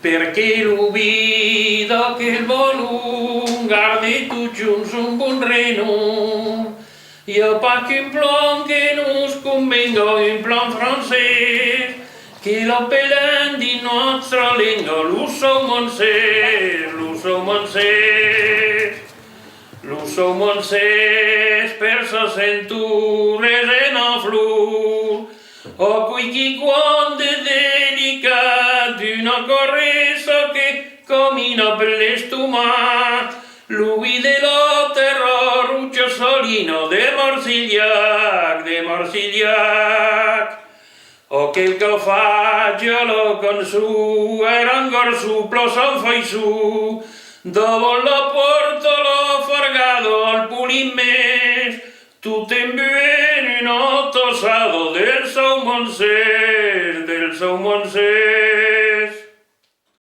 perquè l'oblida que el volum garde tots junts un bon renom. Y pas qu'un plan que nos convenga, un plan francès, que l'appellen di nostra lingua, l'uso moncès, l'uso moncès. L'uso moncès per sa centures en flor, o qui quando è delicat una corresa che cammina per l'estomac, lui della terra ruccia salina de Marsigliac, o quel que faig a la cançó era en garçupla se'n fa su, davant la porta la fargada al polit més, tot embuent una tossada del seu Montsès,